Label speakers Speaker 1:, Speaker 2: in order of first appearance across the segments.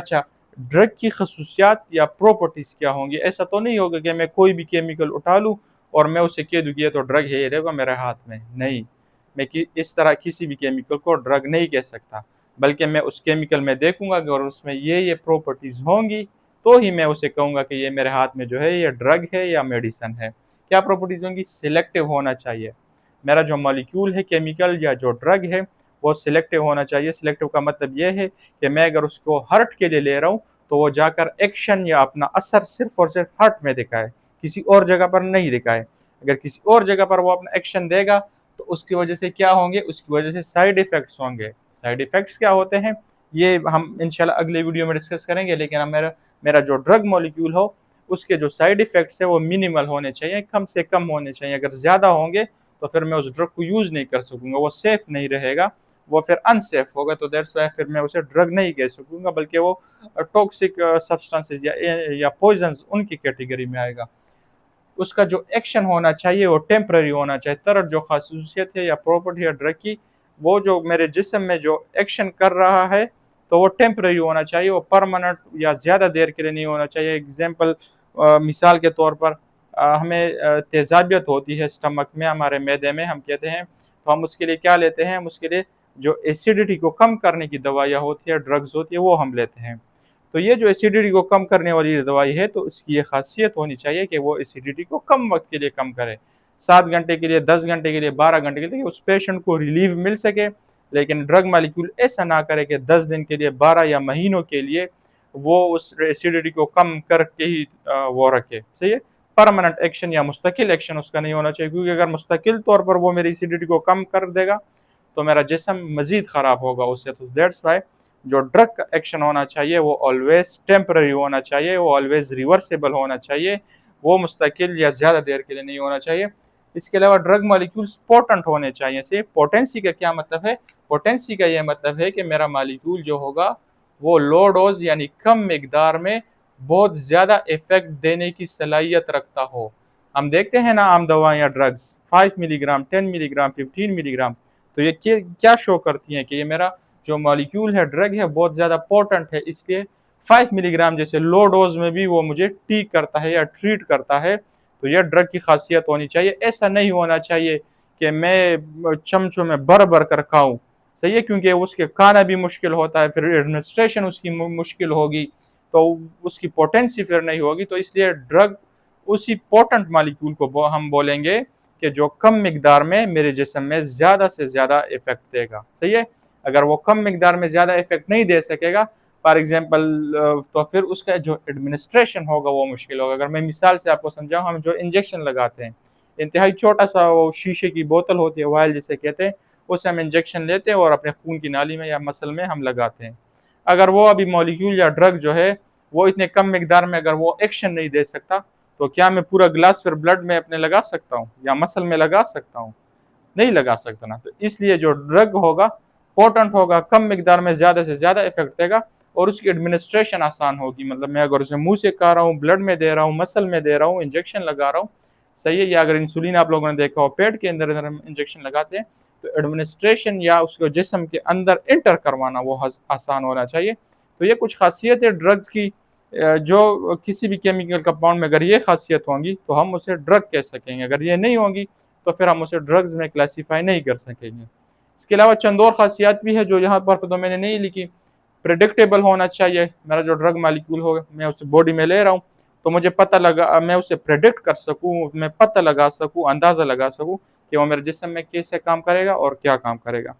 Speaker 1: अच्छा, ड्रग की खसूसियात या प्रॉपर्टीज़ क्या होंगी? ऐसा तो नहीं होगा कि मैं कोई भी केमिकल उठा लूँ और मैं उसे कह दूँ कि ये तो ड्रग है, ये देखो मेरे हाथ में। नहीं, मैं कि इस तरह किसी भी केमिकल को ड्रग नहीं कह सकता, बल्कि मैं उस केमिकल में देखूँगा कि अगर उसमें ये प्रॉपर्टीज़ होंगी, तो ही मैं उसे कहूँगा कि ये मेरे हाथ में जो है ये ड्रग है या मेडिसिन है। क्या प्रॉपर्टीज़ होंगी? सिलेक्टिव होना चाहिए। मेरा जो मॉलिक्यूल है केमिकल या जो ड्रग है, वो सिलेक्टिव होना चाहिए। सिलेक्टिव का मतलब ये है कि मैं अगर उसको हर्ट के लिए ले रहा हूँ, तो वो जाकर एक्शन या अपना असर सिर्फ़ और सिर्फ़ हर्ट में दिखाए, किसी और जगह पर नहीं दिखाए। अगर किसी और जगह पर वो अपना एक्शन देगा, तो उसकी वजह से क्या होंगे? उसकी वजह से साइड इफ़ेक्ट्स होंगे। साइड इफ़ेक्ट्स क्या होते हैं? ये हम इंशाल्लाह अगले वीडियो में डिस्कस करेंगे, लेकिन अब मेरा मेरा जो ड्रग मॉलिक्यूल हो, उसके जो साइड इफ़ेक्ट्स हैं वो मिनिमल होने चाहिए, कम से कम होने चाहिए। अगर ज़्यादा होंगे, तो फिर मैं उस ड्रग को यूज़ नहीं कर सकूँगा, वो सेफ़ नहीं रहेगा, वो फिर अनसेफ़ होगा, तो दैट्स व्हाई फिर मैं उसे ड्रग नहीं कह सकूँगा, बल्कि वो टॉक्सिक सब्सटेंसेस या पॉइज़न्स उनकी कैटेगरी में आएगा। उसका जो एक्शन होना चाहिए वो टेम्पररी होना चाहिए। तरह जो ख़ासियत है या प्रॉपर्टी है ड्रग की, वो जो मेरे जिस्म में जो एक्शन कर रहा है, तो वो टेम्पररी होना चाहिए, वो परमानेंट या ज़्यादा देर के लिए नहीं होना चाहिए। एग्ज़ाम्पल मिसाल के तौर पर हमें तेज़ाबियत होती है स्टमक में, हमारे मैदे में हम कहते हैं, तो हम उसके लिए क्या लेते हैं? हम उसके लिए जो एसिडिटी को कम करने की दवाइयाँ होती है, ड्रग्स होती है, वो हम लेते हैं। तो ये जो एसिडिटी को कम करने वाली दवाई है, तो उसकी ये ख़ासियत होनी चाहिए कि वो एसिडिटी को कम वक़्त के लिए कम करे। 7 घंटे के लिए, 10 घंटे के लिए, 12 घंटे के लिए, उस पेशेंट को रिलीफ़ मिल सके। लेकिन ड्रग मॉलिक्यूल ऐसा ना करे कि 10 दिन के लिए, 12 या महीनों के लिए वो उस एसिडिटी को कम करके ही वो रखे। सही है? परमानेंट एक्शन या मुस्तकिल एक्शन उसका नहीं होना चाहिए, क्योंकि अगर मुस्तकिल तौर पर वो मेरी एसिडिटी को कम कर देगा, तो मेरा जिस्म मज़ीद ख़राब होगा उससे। तो दैट्स व्हाई जो ड्रग का एक्शन होना चाहिए वो ऑलवेज़ टेम्परेरी होना चाहिए, वो ऑलवेज़ रिवर्सिबल होना चाहिए, वो मुस्तकिल या ज़्यादा देर के लिए नहीं होना चाहिए। इसके अलावा ड्रग मॉलिक्यूल्स पोटेंट होने चाहिए। से पोटेंसी का क्या मतलब है? पोटेंसी का ये मतलब है कि मेरा मॉलिक्यूल जो होगा, वो लो डोज़ यानी कम मिकदार में बहुत ज़्यादा इफ़ेक्ट देने की सलाहियत रखता हो। हम देखते हैं ना आम दवाएँ या ड्रग्स 5 मिलीग्राम, 10 मिलीग्राम, 15 मिलीग्राम, तो ये क्या शो करती हैं कि ये मेरा जो मॉलिक्यूल है, ड्रग है, बहुत ज़्यादा पोटेंट है, इसलिए 5 मिलीग्राम जैसे लो डोज़ में भी वो मुझे ठीक करता है या ट्रीट करता है। तो ये ड्रग की ख़ासियत होनी चाहिए। ऐसा नहीं होना चाहिए कि मैं चमचों में भर-भर कर खाऊँ, सही है? क्योंकि उसके खाना भी मुश्किल होता है, फिर एडमिनिस्ट्रेशन उसकी मुश्किल होगी, तो उसकी पोटेंसी फिर नहीं होगी। तो इसलिए ड्रग उसी पोटेंट मॉलिक्यूल को हम बोलेंगे कि जो कम मिकदार में मेरे जिस्म में ज़्यादा से ज़्यादा इफ़ेक्ट देगा, सही है? अगर वो कम मिकदार में ज़्यादा इफ़ेक्ट नहीं दे सकेगा, फॉर एग्ज़ाम्पल तो फिर उसका जो एडमिनिस्ट्रेशन होगा वो मुश्किल होगा। अगर मैं मिसाल से आपको समझाऊँ, हम जो इंजेक्शन लगाते हैं, इंतहाई छोटा-सा वो शीशे की बोतल होती है, वायल जिसे कहते हैं, उससे हम इंजेक्शन लेते हैं और अपने खून की नाली में या मसल में हम लगाते हैं। अगर वो अभी मॉलिक्यूल या ड्रग जो है, वो इतने कम मिकदार में अगर वो एक्शन नहीं दे सकता, तो क्या मैं पूरा ग्लास फिर ब्लड में अपने लगा सकता हूँ या मसल में लगा सकता हूँ? नहीं लगा सकता ना। तो इसलिए जो ड्रग होगा, पोटेंट होगा, कम मिकदार में ज़्यादा से ज़्यादा इफ़ेक्ट देगा और उसकी एडमिनिस्ट्रेशन आसान होगी। मतलब मैं अगर उसे मुँह से खा रहा हूँ, ब्लड में दे रहा हूँ, मसल में दे रहा हूँ, इंजेक्शन लगा रहा हूँ, सही है? या अगर इंसुलिन आप लोगों ने देखा हो, पेट के अंदर-अंदर हम इंजेक्शन लगाते हैं, तो एडमिनिस्ट्रेशन या उसको जिस्म के अंदर एंटर करवाना वो आसान होना चाहिए। तो ये कुछ ख़ासियत है ड्रग्स की, जो किसी भी केमिकल कंपाउंड में अगर ये ख़ासियत होंगी, तो हम उसे ड्रग कह सकेंगे। अगर ये नहीं होंगी, तो फिर हम उसे ड्रग्स में क्लासिफाई नहीं कर सकेंगे। इसके अलावा चंद और ख़ासियत भी है जो यहाँ पर तो मैंने नहीं लिखी। प्रेडिक्टेबल होना चाहिए, मेरा जो ड्रग मॉलिक्यूल होगा, मैं उसे बॉडी में ले रहा हूँ, तो मुझे पता लगा, मैं उसे प्रेडिक्ट कर सकूँ, मैं पता लगा सकूँ, अंदाज़ा लगा सकूँ कि वो मेरे जिस्म में कैसे काम करेगा और क्या काम करेगा।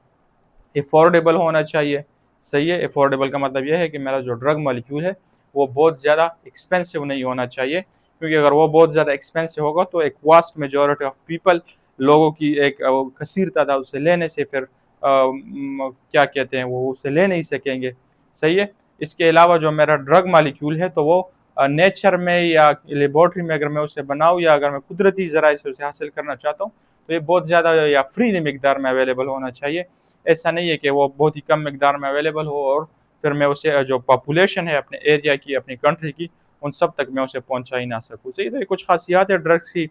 Speaker 1: अफोर्डेबल होना चाहिए, सही है? अफोर्डेबल का मतलब ये है कि मेरा जो ड्रग मॉलिक्यूल है, वो बहुत ज़्यादा एक्सपेंसिव नहीं होना चाहिए, क्योंकि अगर वो बहुत ज़्यादा एक्सपेंसिव होगा, तो एक वास्ट मेजॉरिटी ऑफ पीपल, लोगों की एक कसीर तादाद उसे लेने से फिर क्या कहते हैं, वो उसे ले नहीं सकेंगे, सही है? इसके अलावा जो मेरा ड्रग मॉलिक्यूल है, तो वो नेचर में या लेबॉरेटरी में अगर मैं उसे बनाऊँ या अगर मैं कुदरती ज़राए से उसे हासिल करना चाहता हूँ, तो ये बहुत ज़्यादा या फ्री मिकदार में अवेलेबल होना चाहिए। ऐसा नहीं है कि वो बहुत ही कम मिकदार में अवेलेबल हो और फिर मैं उसे जो पॉपुलेशन है अपने एरिया की, अपनी कंट्री की, उन सब तक मैं उसे पहुँचा ही ना सकूँ। सही, तो ये कुछ ख़ासियत है ड्रग्स की।